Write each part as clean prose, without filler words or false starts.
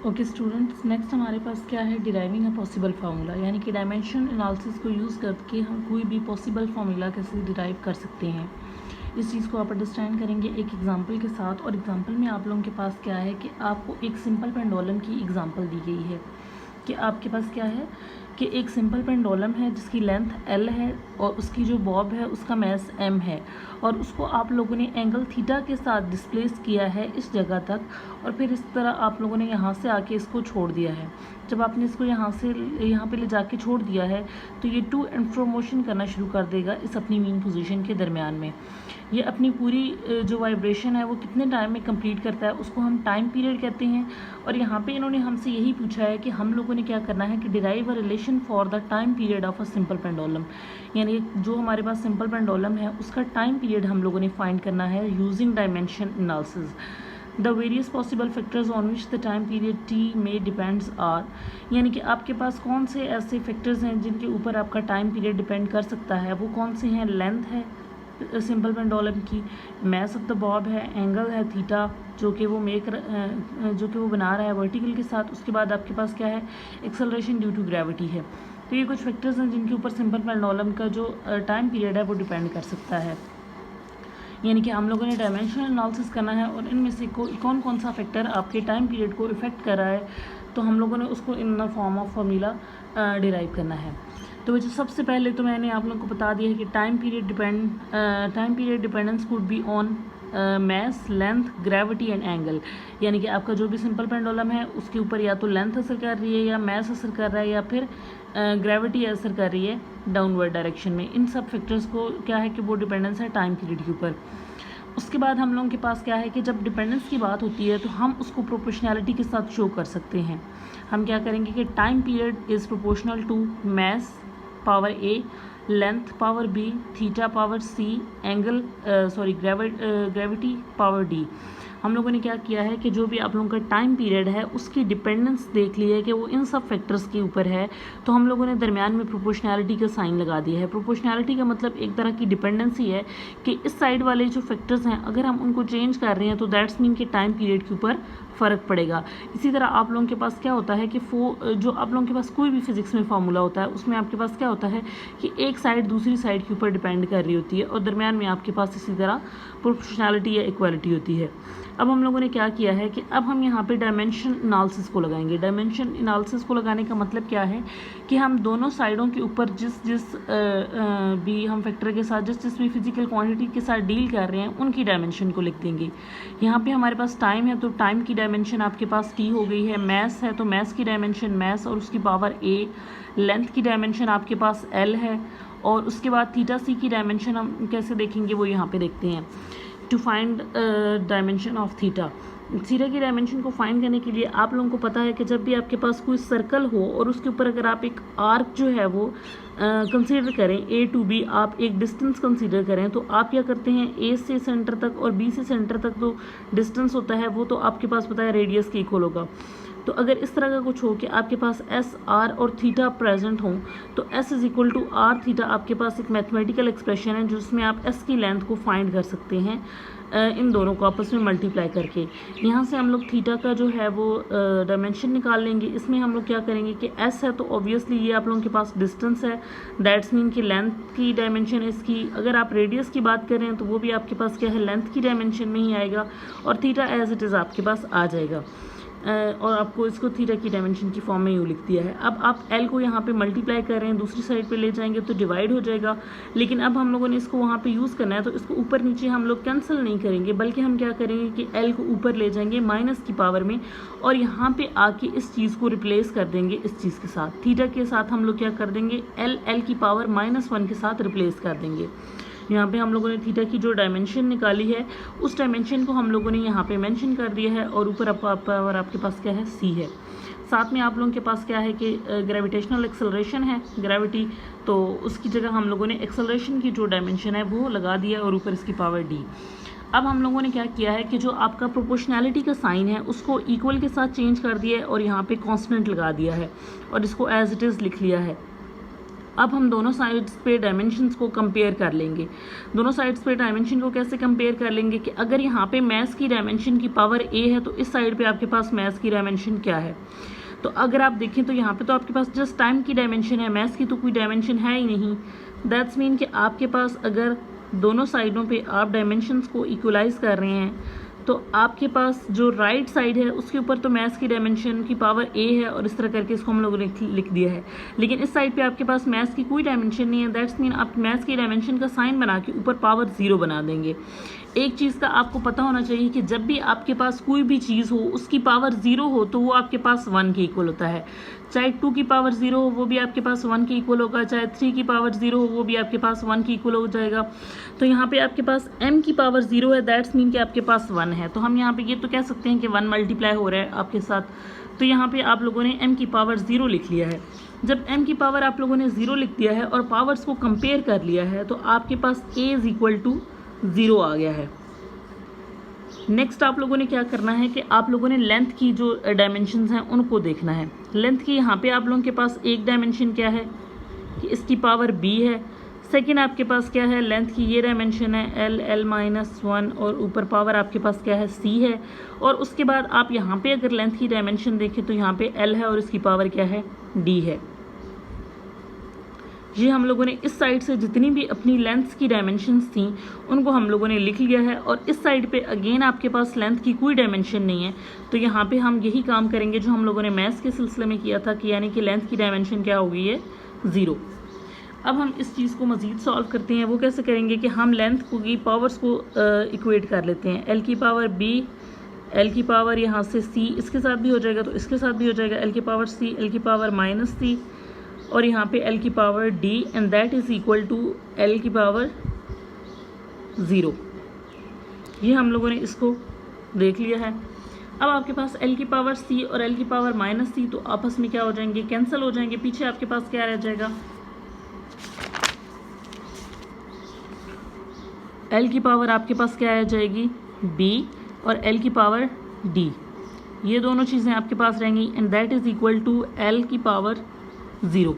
Okay students, next हमारे पास क्या है, डिराइविंग अ पॉसिबल फार्मूला, यानी कि डायमेंशन एनालिसिस को यूज़ करके हम कोई भी पॉसिबल फार्मूला कैसे डिराइव कर सकते हैं। इस चीज़ को आप अंडरस्टैंड करेंगे एक एग्जांपल के साथ। और एग्जांपल में आप लोगों के पास क्या है कि आपको एक सिंपल पेंडुलम की एग्जांपल दी गई है कि आपके पास क्या है कि एक सिंपल पेंडुलम है जिसकी लेंथ L है और उसकी जो बॉब है उसका मैस M है, और उसको आप लोगों ने एंगल थीटा के साथ डिस्प्लेस किया है इस जगह तक, और फिर इस तरह आप लोगों ने यहाँ से आके इसको छोड़ दिया है। जब आपने इसको यहाँ पे ले जाके छोड़ दिया है तो ये टू एंड फ्रो मोशन करना शुरू कर देगा इस अपनी मीन पोजीशन के दरमियान में। ये अपनी पूरी जो वाइब्रेशन है वो कितने टाइम में कंप्लीट करता है उसको हम टाइम पीरियड कहते हैं। और यहाँ पे इन्होंने हमसे यही पूछा है कि हम लोगों ने क्या करना है कि derive a relation for the time period of a simple pendulum, यानी जो हमारे पास सिंपल पेंडुलम है उसका टाइम पीरियड हम लोगों ने फाइंड करना है using dimension analysis. The various possible factors on which the time period T में डिपेंड्स आर, यानी कि आपके पास कौन से ऐसे फैक्टर्स हैं जिनके ऊपर आपका टाइम पीरियड डिपेंड कर सकता है। वो कौन से हैं? लेंथ है सिंपल पेंडुलम की, मैस ऑफ द बॉब है, एंगल है थीटा जो कि वो बना रहा है वर्टिकल के साथ। उसके बाद आपके पास क्या है? एक्सेलरेशन ड्यू टू ग्रेविटी है। तो ये कुछ फैक्टर्स हैं जिनके ऊपर सिंपल पेंडुलम का जो टाइम पीरियड है वो डिपेंड कर सकता है। यानी कि हम लोगों ने डायमेंशनल एनालिसिस करना है और इनमें से कौन कौन सा फैक्टर आपके टाइम पीरियड को इफेक्ट कर रहा है, तो हम लोगों ने उसको in the form of formula derive करना है। तो वैसे सबसे पहले तो मैंने आप लोगों को बता दिया है कि time period dependence could be on mass, length, gravity and angle, यानी कि आपका जो भी सिंपल पेंडुलम है उसके ऊपर या तो लेंथ असर कर रही है या मैस असर कर रहा है या फिर ग्रेविटी असर कर रही है डाउनवर्ड डायरेक्शन में। इन सब फैक्टर्स को क्या है कि वो डिपेंडेंस है टाइम पीरियड के ऊपर। उसके बाद हम लोगों के पास क्या है कि जब डिपेंडेंस की बात होती है तो हम उसको प्रोपोर्शनैलिटी के साथ शो कर सकते हैं। हम क्या करेंगे कि time period is proportional to mass power A, length power B, theta power C, angle gravity power D। हम लोगों ने क्या किया है कि जो भी आप लोगों का टाइम पीरियड है उसकी डिपेंडेंस देख ली है कि वो इन सब फैक्टर्स के ऊपर है, तो हम लोगों ने दरमियान में प्रोपोर्शनैलिटी का साइन लगा दिया है। प्रोपोर्शनैलिटी का मतलब एक तरह की डिपेंडेंसी है कि इस साइड वाले जो फैक्टर्स हैं अगर हम उनको चेंज कर रहे हैं तो दैट्स मीन कि टाइम पीरियड के ऊपर फ़र्क पड़ेगा। इसी तरह आप लोगों के पास क्या होता है कि जो आप लोगों के पास कोई भी फिजिक्स में फार्मूला होता है उसमें आपके पास क्या होता है कि एक साइड दूसरी साइड के ऊपर डिपेंड कर रही होती है और दरमियान में आपके पास इसी तरह प्रोपोर्शनैलिटी या इक्वालिटी होती है। अब हम लोगों ने क्या किया है कि अब हम यहाँ पे डायमेंशन एनालिसिस को लगाएंगे। डायमेंशन एनालिसिस को लगाने का मतलब क्या है कि हम दोनों साइडों के ऊपर जिस भी हम फैक्टर के साथ जिस भी फिजिकल क्वांटिटी के साथ डील कर रहे हैं उनकी डायमेंशन को लिख देंगे। यहाँ पे हमारे पास टाइम है तो टाइम की डायमेंशन आपके पास टी हो गई है। मैस है तो मैस की डायमेंशन मैस और उसकी पावर A। लेंथ की डायमेंशन आपके पास L है और उसके बाद थीटा C की डायमेंशन हम कैसे देखेंगे वो यहाँ पे देखते हैं। To find dimension of theta की डायमेंशन को फाइंड करने के लिए आप लोगों को पता है कि जब भी आपके पास कोई सर्कल हो और उसके ऊपर अगर आप एक आर्क जो है वो कंसीडर करें A to B, आप एक डिस्टेंस कंसीडर करें तो आप क्या करते हैं A से सेंटर तक और B से सेंटर तक जो डिस्टेंस होता है वो तो आपके पास पता है रेडियस के इक्वल होगा। तो अगर इस तरह का कुछ हो कि आपके पास S, R और थीटा प्रेजेंट हों तो S is equal to R theta आपके पास एक मैथमेटिकल एक्सप्रेशन है जिसमें आप S की लेंथ को फाइंड कर सकते हैं इन दोनों को आपस में मल्टीप्लाई करके। यहाँ से हम लोग थीटा का जो है वो डायमेंशन निकाल लेंगे। इसमें हम लोग क्या करेंगे कि S है तो ऑब्वियसली ये आप लोगों के पास डिस्टेंस है, दैट्स मीन कि लेंथ की डायमेंशन है इसकी। अगर आप रेडियस की बात करें तो वो भी आपके पास क्या है लेंथ की डायमेंशन में ही आएगा और थीटा एज इट इज़ आपके पास आ जाएगा। और आपको इसको थीटा की डायमेंशन की फॉर्म में यूँ लिख दिया है। अब आप L को यहाँ पे मल्टीप्लाई कर रहे हैं, दूसरी साइड पे ले जाएंगे तो डिवाइड हो जाएगा, लेकिन अब हम लोगों ने इसको वहाँ पे यूज़ करना है तो इसको ऊपर नीचे हम लोग कैंसिल नहीं करेंगे बल्कि हम क्या करेंगे कि L को ऊपर ले जाएंगे माइनस की पावर में और यहाँ पे आके इस चीज़ को रिप्लेस कर देंगे इस चीज़ के साथ। थीटा के साथ हम लोग क्या कर देंगे L की पावर -1 के साथ रिप्लेस कर देंगे। यहाँ पे हम लोगों ने थीटा की जो डायमेंशन निकाली है उस डायमेंशन को हम लोगों ने यहाँ पे मेंशन कर दिया है और ऊपर आपके पास क्या है C है। साथ में आप लोगों के पास क्या है कि ग्रेविटेशनल एक्सेलरेशन है ग्रेविटी, तो उसकी जगह हम लोगों ने एक्सेलरेशन की जो डायमेंशन है वो लगा दिया और ऊपर इसकी पावर D। अब हम लोगों ने क्या किया है कि जो आपका प्रोपोर्शनैलिटी का साइन है उसको इक्वल के साथ चेंज कर दिया है और यहाँ पे कांस्टेंट लगा दिया है और इसको एज इट इज़ लिख लिया है। अब हम दोनों साइड्स पे डायमेंशंस को कंपेयर कर लेंगे। दोनों साइड्स पे डायमेंशन को कैसे कंपेयर कर लेंगे कि अगर यहाँ पे मैथ्स की डायमेंशन की पावर a है तो इस साइड पे आपके पास मैथ्स की डायमेंशन क्या है। तो अगर आप देखें तो यहाँ पे तो आपके पास जस्ट टाइम की डायमेंशन है, मैथ्स की तो कोई डायमेंशन है ही नहीं। दैट्स मीन कि आपके पास अगर दोनों साइडों पे आप डायमेंशंस को इक्वलाइज कर रहे हैं तो आपके पास जो राइट साइड है उसके ऊपर तो मैथ्स की डायमेंशन की पावर a है और इस तरह करके इसको हम लोगों ने लिख दिया है। लेकिन इस साइड पे आपके पास मैथ्स की कोई डायमेंशन नहीं है। दैट्स मीन आप मैथ्स की डायमेंशन का साइन बना के ऊपर पावर 0 बना देंगे। एक चीज़ का आपको पता होना चाहिए कि जब भी आपके पास कोई भी चीज़ हो उसकी पावर 0 हो तो वो आपके पास 1 के इक्वल होता है। चाहे 2 की पावर 0 हो वो भी आपके पास 1 के इक्वल होगा, चाहे 3 की पावर 0 हो वो भी आपके पास 1 के इक्वल हो जाएगा। तो यहाँ पे आपके पास m की पावर 0 है, दैट्स मीन कि आपके पास 1 है। तो हम यहाँ पे ये तो कह सकते हैं कि 1 मल्टीप्लाई हो रहा है आपके साथ। तो यहाँ पे आप लोगों ने m की पावर 0 लिख लिया है। जब m की पावर आप लोगों ने 0 लिख दिया है और पावर्स को कंपेयर कर लिया है तो आपके पास a इज इक्वल टू 0 आ गया है। नेक्स्ट आप लोगों ने क्या करना है कि आप लोगों ने लेंथ की जो डायमेंशंस हैं उनको देखना है। लेंथ की यहाँ पे आप लोगों के पास एक डायमेंशन क्या है कि इसकी पावर b है। सेकंड आपके पास क्या है, लेंथ की ये डायमेंशन है l-1 और ऊपर पावर आपके पास क्या है c है। और उसके बाद आप यहाँ पे अगर लेंथ की डायमेंशन देखें तो यहाँ पे l है और इसकी पावर क्या है d है। ये हम लोगों ने इस साइड से जितनी भी अपनी लेंथ्स की डायमेंशंस थी उनको हम लोगों ने लिख लिया है। और इस साइड पे अगेन आपके पास लेंथ की कोई डायमेंशन नहीं है तो यहाँ पे हम यही काम करेंगे जो हम लोगों ने मैथ्स के सिलसिले में किया था कि यानी कि लेंथ की डायमेंशन क्या हो गई है 0। अब हम इस चीज़ को मज़ीद सॉल्व करते हैं। वो कैसे करेंगे कि हम लेंथ की पावर्स को इक्वेट कर लेते हैं। l की पावर b, l की पावर यहाँ से c इसके साथ भी हो जाएगा तो इसके साथ भी हो जाएगा, l की पावर c, l की पावर माइनस c और यहाँ पे l की power d and that is equal to l की पावर 0। ये हम लोगों ने इसको देख लिया है। अब आपके पास l की पावर c और l की पावर माइनस c तो आपस में क्या हो जाएंगे, कैंसिल हो जाएंगे। पीछे आपके पास क्या रह जाएगा, l की पावर आपके पास क्या रह जाएगी b और l की पावर d, ये दोनों चीज़ें आपके पास रहेंगी and that is equal to l की पावर 0।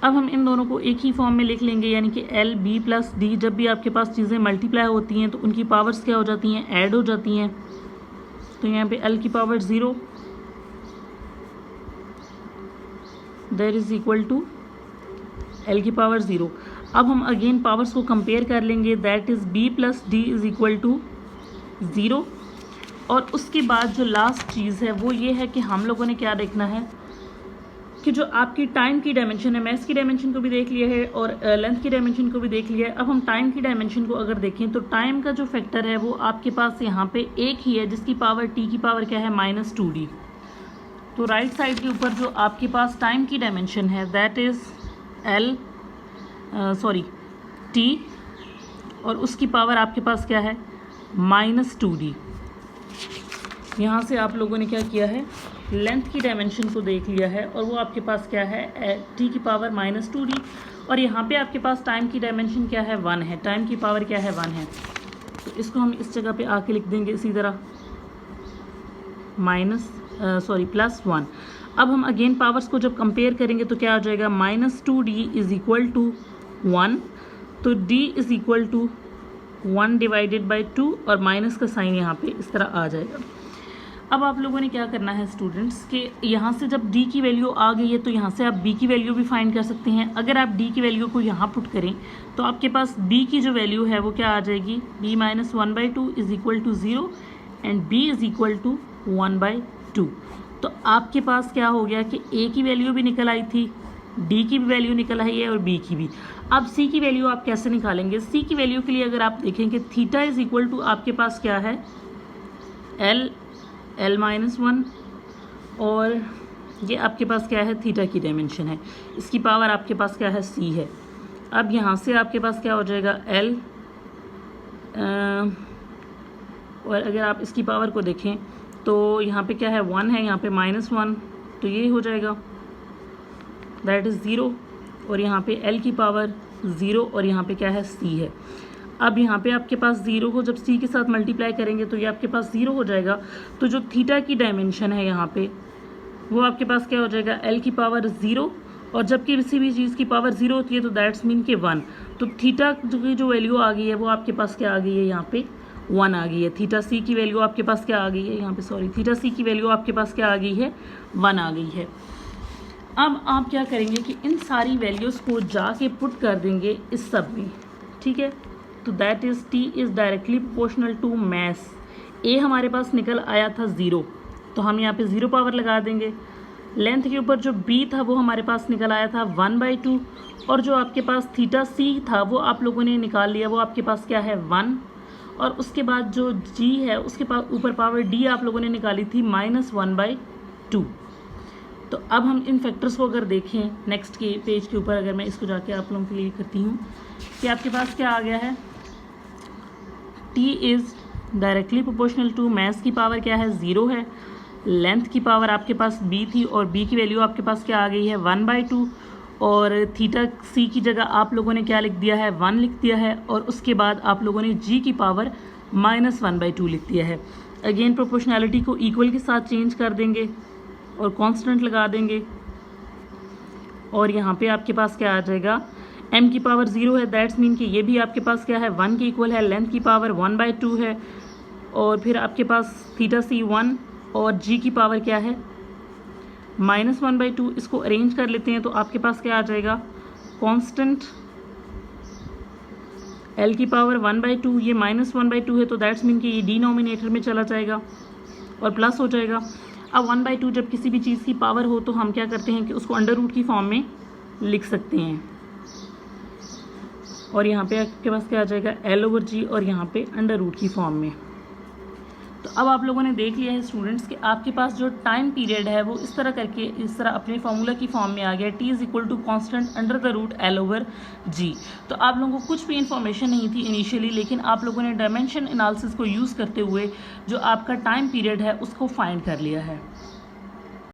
अब हम इन दोनों को एक ही फॉर्म में लिख लेंगे यानी कि l b प्लस d। जब भी आपके पास चीज़ें मल्टीप्लाई होती हैं तो उनकी पावर्स क्या हो जाती हैं, ऐड हो जाती हैं। तो यहाँ पे l की power 0 that is equal to l की पावर 0। अब हम अगेन पावर्स को कंपेयर कर लेंगे, दैट इज़ b प्लस d इज़ इक्वल टू 0। और उसके बाद जो लास्ट चीज़ है वो ये है कि हम लोगों ने क्या देखना है कि जो आपकी टाइम की डायमेंशन है, मैथ्स की डायमेंशन को भी देख लिया है और लेंथ की डायमेंशन को भी देख लिया है। अब हम टाइम की डायमेंशन को अगर देखें तो टाइम का जो फैक्टर है वो आपके पास यहाँ पे एक ही है जिसकी पावर t की पावर क्या है -2d। तो राइट साइड के ऊपर जो आपके पास टाइम की डायमेंशन है दैट इज़ t और उसकी पावर आपके पास क्या है -2d। यहाँ से आप लोगों ने क्या किया है, लेंथ की डायमेंशन को देख लिया है और वो आपके पास क्या है t की पावर -2d। और यहाँ पे आपके पास टाइम की डायमेंशन क्या है 1 है, टाइम की पावर क्या है 1 है। तो इसको हम इस जगह पे आके लिख देंगे इसी तरह +1। अब हम अगेन पावर्स को जब कंपेयर करेंगे तो क्या आ जाएगा, -2d इज़ इक्वल टू 1। तो d is equal to 1 divided by 2 और माइनस का साइन यहाँ पे इस तरह आ जाएगा। अब आप लोगों ने क्या करना है स्टूडेंट्स कि यहाँ से जब d की वैल्यू आ गई है तो यहाँ से आप b की वैल्यू भी फाइंड कर सकते हैं। अगर आप d की वैल्यू को यहाँ पुट करें तो आपके पास b की जो वैल्यू है वो क्या आ जाएगी, b - 1/2 is equal to 0 and b is equal to 1/2। तो आपके पास क्या हो गया कि a की वैल्यू भी निकल आई थी, d की भी वैल्यू निकल आई है और b की भी। अब c की वैल्यू आप कैसे निकालेंगे, c की वैल्यू के लिए अगर आप देखें कि थीटा इज़ इक्वल टू आपके पास क्या है l-1 और ये आपके पास क्या है थीटा की डायमेंशन है, इसकी पावर आपके पास क्या है c है। अब यहाँ से आपके पास क्या हो जाएगा l और अगर आप इसकी पावर को देखें तो यहाँ पे क्या है 1 है, यहाँ पे -1 तो ये हो जाएगा दैट इज़ 0 और यहाँ पे l की पावर 0 और यहाँ पे क्या है c है। अब यहाँ पे आपके पास 0 को जब c के साथ मल्टीप्लाई करेंगे तो ये आपके पास 0 हो जाएगा। तो जो थीटा की डायमेंशन है यहाँ पे वो आपके पास क्या हो जाएगा l की पावर 0 और जब किसी भी चीज़ की पावर 0 होती है तो दैट्स मीन के 1। तो थीटा की जो वैल्यू आ गई है वो आपके पास क्या आ गई है, यहाँ पे 1 आ गई है। थीटा सी की वैल्यू आपके पास क्या आ गई है, यहाँ पे सॉरी, थीटा सी की वैल्यू आपके पास क्या आ गई है, 1 आ गई है। अब आप क्या करेंगे कि इन सारी वैल्यूज़ को जाके पुट कर देंगे इस सब में, ठीक है। तो that is T is directly proportional to mass. ए हमारे पास निकल आया था 0, तो हम यहाँ पे 0 पावर लगा देंगे। लेंथ के ऊपर जो बी था वो हमारे पास निकल आया था 1/2, और जो आपके पास थीटा सी था वो आप लोगों ने निकाल लिया, वो आपके पास क्या है 1। और उसके बाद जो जी है उसके पास ऊपर पावर डी आप लोगों ने निकाली थी -1/2। तो अब हम इन फैक्टर्स को अगर देखें नेक्स्ट के पेज के ऊपर, अगर मैं इसको जाके आप लोगों के लिए करती हूँ कि आपके पास क्या आ गया है, T is directly proportional to mass की पावर क्या है 0 है, लेंथ की पावर आपके पास b थी और b की वैल्यू आपके पास क्या आ गई है 1/2, और थीटा c की जगह आप लोगों ने क्या लिख दिया है 1 लिख दिया है, और उसके बाद आप लोगों ने g की पावर -1/2 लिख दिया है। अगेन प्रोपोर्शनैलिटी को इक्वल के साथ चेंज कर देंगे और कांस्टेंट लगा देंगे, और यहाँ पे आपके पास क्या आ जाएगा, m की पावर 0 है, दैट्स मीन कि ये भी आपके पास क्या है 1 के इक्वल है, लेंथ की पावर 1/2 है, और फिर आपके पास थीटा सी 1 और g की पावर क्या है -1/2। इसको अरेंज कर लेते हैं तो आपके पास क्या आ जाएगा, कांस्टेंट l की पावर 1/2, ये -1/2 है तो दैट्स मीन कि ये डिनोमिनेटर में चला जाएगा और प्लस हो जाएगा। अब 1/2 जब किसी भी चीज़ की पावर हो तो हम क्या करते हैं कि उसको अंडर रूट की फॉर्म में लिख सकते हैं, और यहाँ पे आपके पास क्या आ जाएगा L/G, और यहाँ पे अंडर रूट की फॉर्म में। तो अब आप लोगों ने देख लिया है स्टूडेंट्स कि आपके पास जो टाइम पीरियड है वो इस तरह करके इस तरह अपने फॉर्मूला की फॉर्म में आ गया, T is equal to constant under the root L/G। तो आप लोगों को कुछ भी इन्फॉर्मेशन नहीं थी इनिशियली, लेकिन आप लोगों ने डायमेंशन एनालिसिस को यूज़ करते हुए जो आपका टाइम पीरियड है उसको फाइंड कर लिया है।